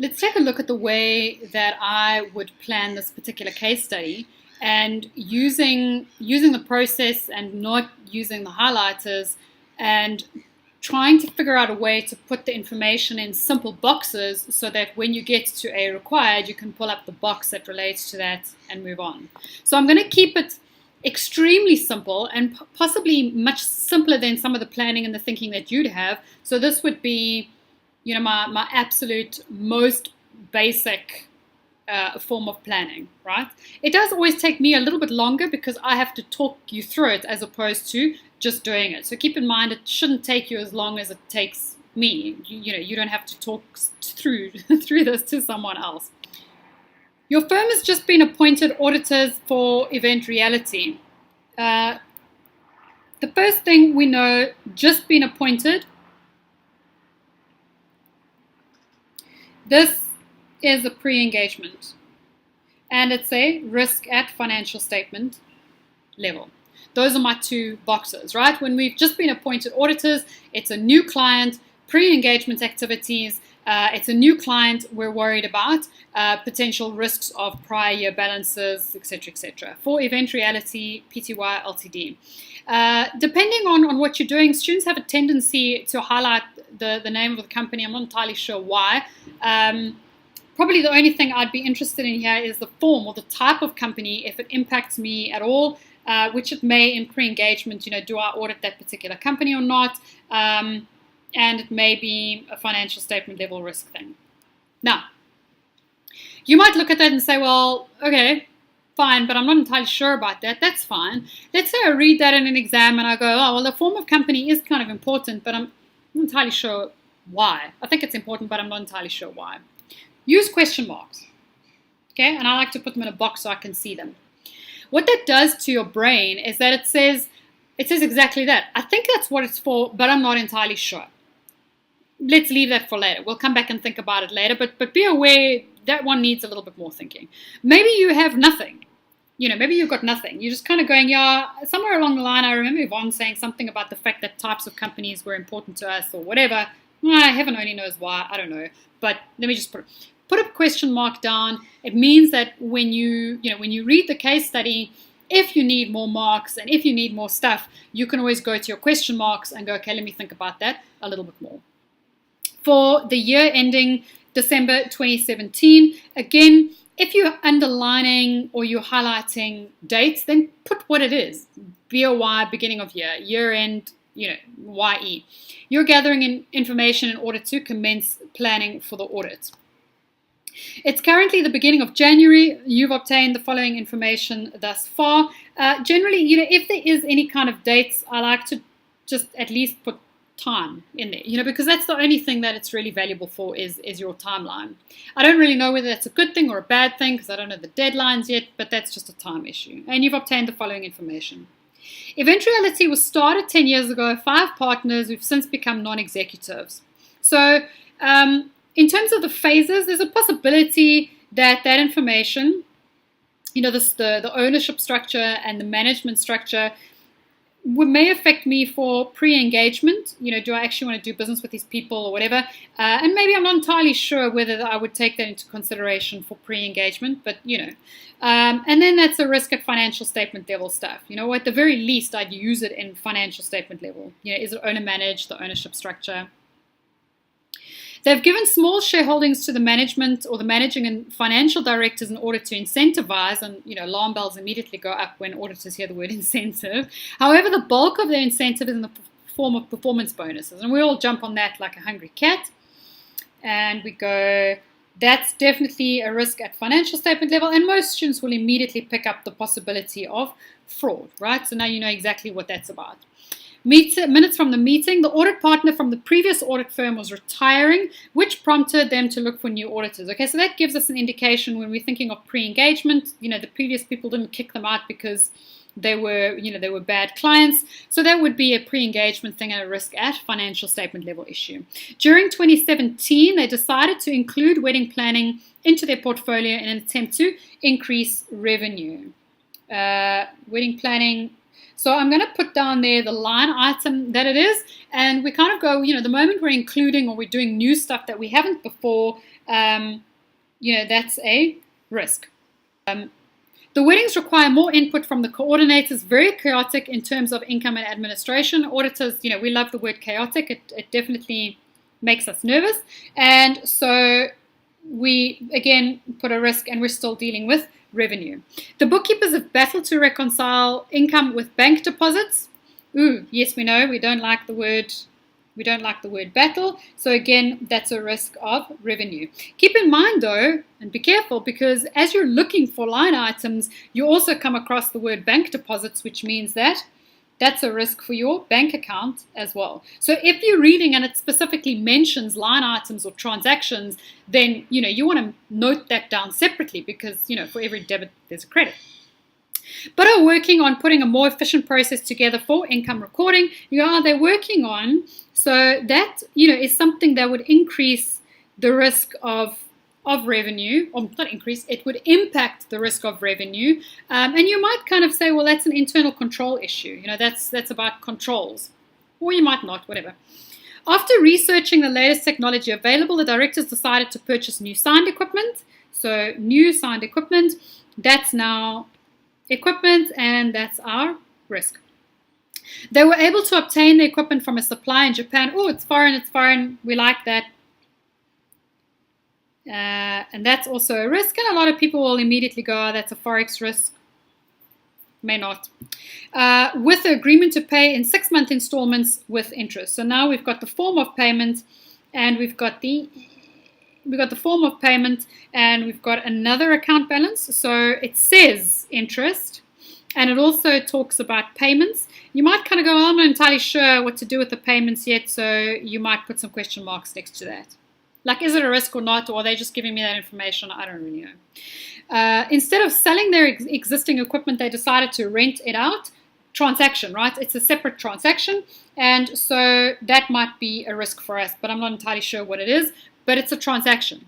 let's take a look at the way that I would plan this particular case study, and using the process and not using the highlighters, and trying to figure out a way to put the information in simple boxes so that when you get to a required, you can pull up the box that relates to that and move on. So I'm going to keep it extremely simple and possibly much simpler than some of the planning and the thinking that you'd have. So this would be, my absolute most basic form of planning, right? It does always take me a little bit longer because I have to talk you through it as opposed to just doing it. So keep in mind, it shouldn't take you as long as it takes me. You don't have to talk through this to someone else. Your firm has just been appointed auditors for Event Reality. The first thing we know, just been appointed. This is a pre-engagement, and it's a risk at financial statement level. Those are my two boxes, right? When we've just been appointed auditors, it's a new client, pre-engagement activities, it's a new client we're worried about, potential risks of prior year balances, etc., etc. For Event Reality, Pty Ltd. Depending on what you're doing, students have a tendency to highlight the name of the company. I'm not entirely sure why. Probably the only thing I'd be interested in here is the form or the type of company, if it impacts me at all, which it may in pre-engagement. Do I audit that particular company or not? And it may be a financial statement level risk thing. Now, you might look at that and say, well, okay, fine, but I'm not entirely sure about that. That's fine. Let's say I read that in an exam and I go, oh, well, the form of company is kind of important, but I'm not entirely sure why. I think it's important, but I'm not entirely sure why. Use question marks, okay? And I like to put them in a box so I can see them. What that does to your brain is that it says exactly that. I think that's what it's for, but I'm not entirely sure. Let's leave that for later. We'll come back and think about it later, but be aware that one needs a little bit more thinking. Maybe you have nothing. Maybe you've got nothing. You're just kind of going, yeah, somewhere along the line, I remember Yvonne saying something about the fact that types of companies were important to us or whatever. Heaven only knows why. I don't know. But let me just put a question mark down. It means that when you read the case study, if you need more marks and if you need more stuff, you can always go to your question marks and go, okay, let me think about that a little bit more. For the year ending December 2017, again, if you're underlining or you're highlighting dates, then put what it is. BOY, beginning of year, year end, YE. You're gathering information in order to commence planning for the audit. It's currently the beginning of January. You've obtained the following information thus far. Generally, if there is any kind of dates, I like to just at least put time in there, because that's the only thing that it's really valuable for is your timeline. I don't really know whether that's a good thing or a bad thing because I don't know the deadlines yet, but that's just a time issue. And you've obtained the following information. Event Reality was started 10 years ago, 5 partners who've since become non-executives. So in terms of the phases, there's a possibility that information, the ownership structure and the management structure may affect me for pre-engagement. Do I actually want to do business with these people or whatever? And maybe I'm not entirely sure whether I would take that into consideration for pre-engagement, but and then that's a risk at financial statement level stuff. At the very least, I'd use it in financial statement level. Is it owner managed, the ownership structure? They've given small shareholdings to the management or the managing and financial directors in order to incentivize, and alarm bells immediately go up when auditors hear the word incentive. However, the bulk of their incentive is in the form of performance bonuses, and we all jump on that like a hungry cat, and we go, that's definitely a risk at financial statement level, and most students will immediately pick up the possibility of fraud, right? So now you know exactly what that's about. Minutes from the meeting, the audit partner from the previous audit firm was retiring, which prompted them to look for new auditors. Okay, so that gives us an indication when we're thinking of pre-engagement. The previous people didn't kick them out because they were bad clients. So that would be a pre-engagement thing and a risk at financial statement level issue. During 2017, they decided to include wedding planning into their portfolio in an attempt to increase revenue. Wedding planning. So I'm going to put down there the line item that it is, and we kind of go, the moment we're including or we're doing new stuff that we haven't before, that's a risk. The weddings require more input from the coordinators, very chaotic in terms of income and administration. Auditors, we love the word chaotic. It definitely makes us nervous. And so we, again, put a risk, and we're still dealing with revenue. The bookkeepers have battled to reconcile income with bank deposits. Ooh, yes, we know, we don't like the word battle. So again, that's a risk of revenue. Keep in mind though, and be careful, because as you're looking for line items, you also come across the word bank deposits, which means that that's a risk for your bank account as well. So if you're reading and it specifically mentions line items or transactions, then you want to note that down separately, because for every debit there's a credit. But are working on putting a more efficient process together for income recording. They're working on, so that is something that would increase the risk of revenue, or not increase, it would impact the risk of revenue. And you might kind of say, well, that's an internal control issue. That's about controls. Or you might not, whatever. After researching the latest technology available, the directors decided to purchase new signed equipment. So new signed equipment, that's now equipment, and that's our risk. They were able to obtain the equipment from a supplier in Japan. Oh, it's foreign, we like that. And that's also a risk, and a lot of people will immediately go, oh, that's a forex risk. May not. With the agreement to pay in 6-month installments with interest. So now we've got the form of payment, and we've got the form of payment, and we've got another account balance. So it says interest, and it also talks about payments. You might kind of go, oh, I'm not entirely sure what to do with the payments yet, so you might put some question marks next to that. Like, is it a risk or not, or are they just giving me that information? I don't really know. Instead of selling their existing equipment, they decided to rent it out. Transaction, right? It's a separate transaction, and so that might be a risk for us, but I'm not entirely sure what it is, but it's a transaction.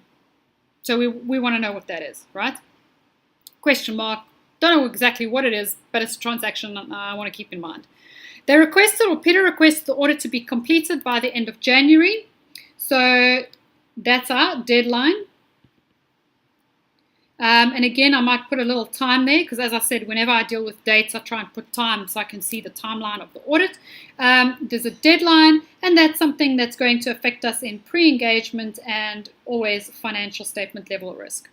So we want to know what that is, right? Question mark. Don't know exactly what it is, but it's a transaction I want to keep in mind. They requested, or Peter requested, the audit to be completed by the end of January. So that's our deadline. And again, I might put a little time there, because as I said, whenever I deal with dates, I try and put time so I can see the timeline of the audit. There's a deadline, and that's something that's going to affect us in pre-engagement and always financial statement level risk.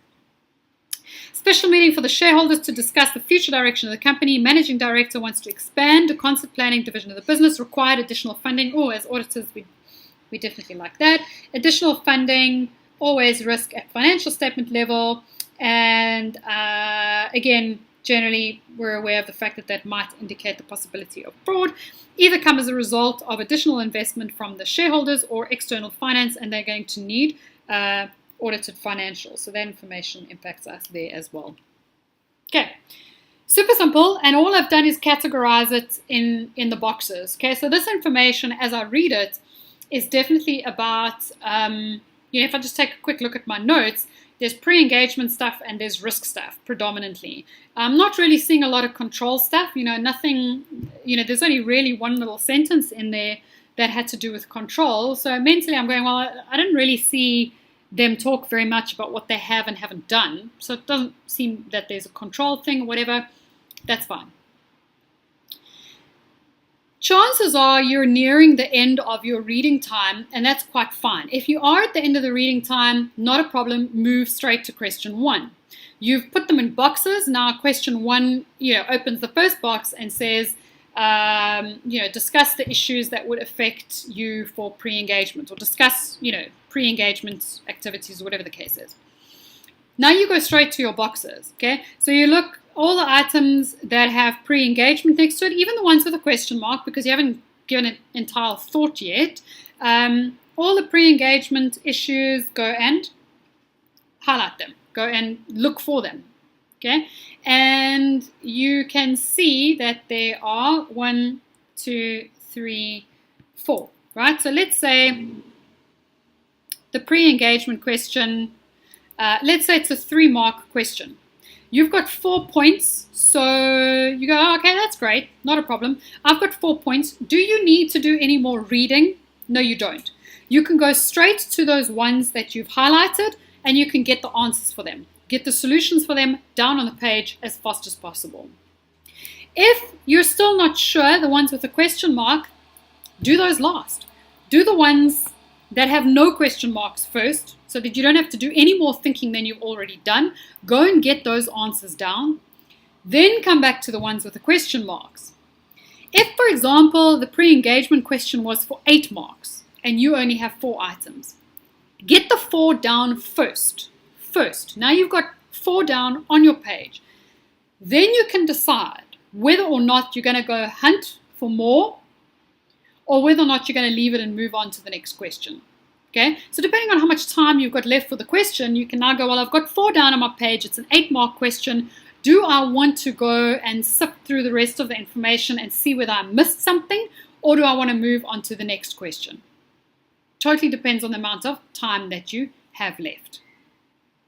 Special meeting for the shareholders to discuss the future direction of the company. Managing director wants to expand the concept planning division of the business. Required additional funding. Oh, as auditors, we definitely like that. Additional funding, always risk at financial statement level. And again, generally, we're aware of the fact that that might indicate the possibility of fraud, either come as a result of additional investment from the shareholders or external finance, and they're going to need audited financials. So that information impacts us there as well. Okay, super simple, and all I've done is categorize it in the boxes. Okay, so this information, as I read it, is definitely about, if I just take a quick look at my notes, there's pre-engagement stuff and there's risk stuff predominantly. I'm not really seeing a lot of control stuff, nothing, there's only really one little sentence in there that had to do with control. So mentally I'm going, well, I didn't really see them talk very much about what they have and haven't done. So it doesn't seem that there's a control thing or whatever. That's fine. Chances are you're nearing the end of your reading time, and that's quite fine. If you are at the end of the reading time, not a problem, move straight to question 1. You've put them in boxes. Now question 1, opens the first box and says, discuss the issues that would affect you for pre-engagement, or discuss, pre-engagement activities, whatever the case is. Now you go straight to your boxes, okay? So you look all the items that have pre-engagement next to it, even the ones with a question mark, because you haven't given it entire thought yet. All the pre-engagement issues, go and highlight them. Go and look for them, okay? And you can see that there are 1, 2, 3, 4, right? So let's say the pre-engagement question, let's say it's a 3-mark question. You've got 4 points, so you go, oh, okay, that's great, not a problem. I've got 4 points. Do you need to do any more reading? No, you don't. You can go straight to those ones that you've highlighted and you can get the answers for them, get the solutions for them down on the page as fast as possible. If you're still not sure, the ones with a question mark, do those last. Do the ones that have no question marks first, so that you don't have to do any more thinking than you've already done. Go and get those answers down. Then come back to the ones with the question marks. If, for example, the pre-engagement question was for 8 marks and you only have 4 items, get the 4 down first. Now you've got 4 down on your page. Then you can decide whether or not you're going to go hunt for more, or whether or not you're going to leave it and move on to the next question. Okay, so depending on how much time you've got left for the question, you can now go, well, I've got 4 down on my page. It's an 8-mark question. Do I want to go and sift through the rest of the information and see whether I missed something, or do I want to move on to the next question? Totally depends on the amount of time that you have left.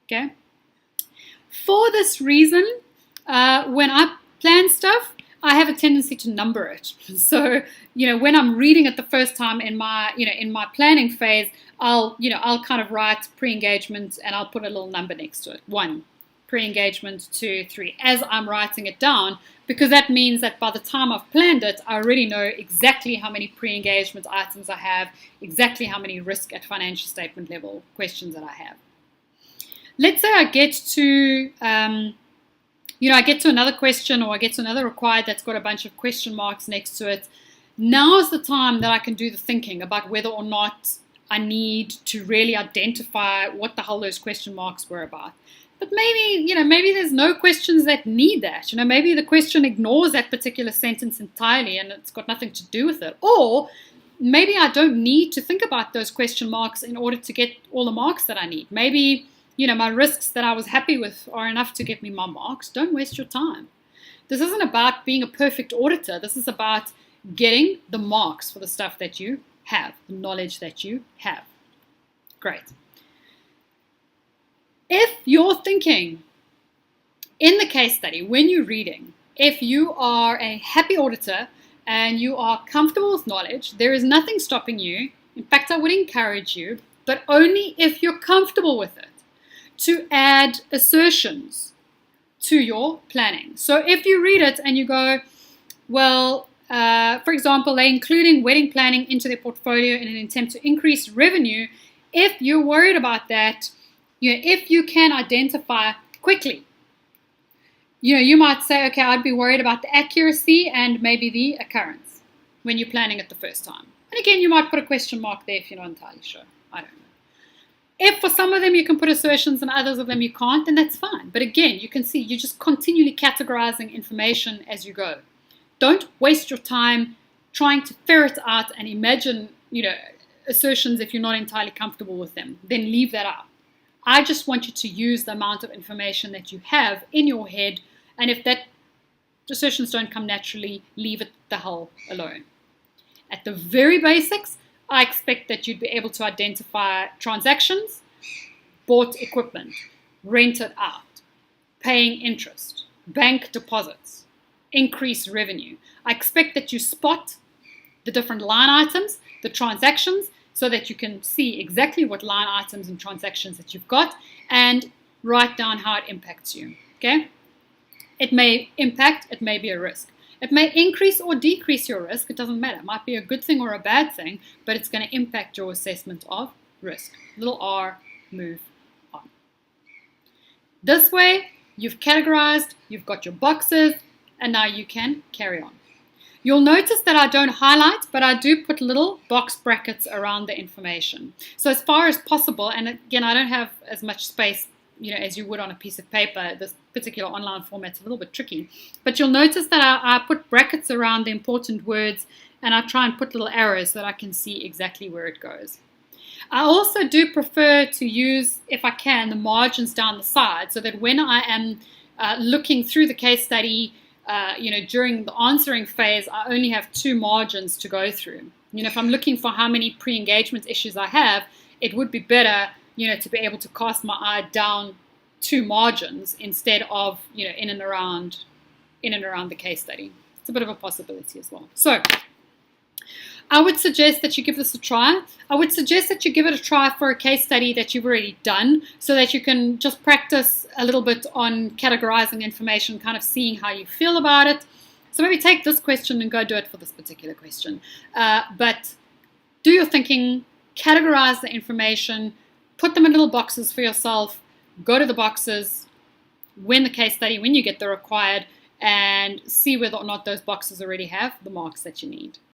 Okay. For this reason, when I plan stuff, I have a tendency to number it. So, when I'm reading it the first time in my planning phase, I'll kind of write pre-engagement and I'll put a little number next to it. 1, pre-engagement, 2, 3, as I'm writing it down, because that means that by the time I've planned it, I already know exactly how many pre-engagement items I have, exactly how many risk at financial statement level questions that I have. Let's say I get to another question, or I get to another required that's got a bunch of question marks next to it. Now's the time that I can do the thinking about whether or not I need to really identify what the hell those question marks were about. But maybe there's no questions that need that. Maybe the question ignores that particular sentence entirely and it's got nothing to do with it. Or maybe I don't need to think about those question marks in order to get all the marks that I need. Maybe my risks that I was happy with are enough to get me my marks. Don't waste your time. This isn't about being a perfect auditor. This is about getting the marks for the stuff that you have, the knowledge that you have. Great. If you're thinking in the case study, when you're reading, if you are a happy auditor and you are comfortable with knowledge, there is nothing stopping you. In fact, I would encourage you, but only if you're comfortable with it, to add assertions to your planning. So if you read it and you go, well, for example, they're including wedding planning into their portfolio in an attempt to increase revenue. If you're worried about that, if you can identify quickly, you might say, okay, I'd be worried about the accuracy and maybe the occurrence when you're planning it the first time. And again, you might put a question mark there if you're not entirely sure. I don't know. If for some of them you can put assertions and others of them you can't, then that's fine. But again, you can see you're just continually categorizing information as you go. Don't waste your time trying to ferret out and imagine, assertions if you're not entirely comfortable with them. Then leave that out. I just want you to use the amount of information that you have in your head, and if that assertions don't come naturally, leave it the hell alone. At the very basics, I expect that you'd be able to identify transactions, bought equipment, rented out, paying interest, bank deposits, increased revenue. I expect that you spot the different line items, the transactions, so that you can see exactly what line items and transactions that you've got and write down how it impacts you. Okay? It may impact, it may be a risk. It may increase or decrease your risk. It doesn't matter. It might be a good thing or a bad thing, but it's going to impact your assessment of risk. Little r, move on. This way, you've categorized, you've got your boxes, and now you can carry on. You'll notice that I don't highlight, but I do put little box brackets around the information. So as far as possible, and again, I don't have as much space as you would on a piece of paper. This particular online format's a little bit tricky. But you'll notice that I put brackets around the important words, and I try and put little arrows so that I can see exactly where it goes. I also do prefer to use, if I can, the margins down the side, so that when I am looking through the case study, during the answering phase, I only have 2 margins to go through. If I'm looking for how many pre-engagement issues I have, it would be better to be able to cast my eye down 2 margins instead of, in and around the case study. It's a bit of a possibility as well. So, I would suggest that you give this a try. I would suggest that you give it a try for a case study that you've already done so that you can just practice a little bit on categorizing information, kind of seeing how you feel about it. So maybe take this question and go do it for this particular question. But do your thinking, categorize the information, put them in little boxes for yourself, go to the boxes when you get the required, and see whether or not those boxes already have the marks that you need.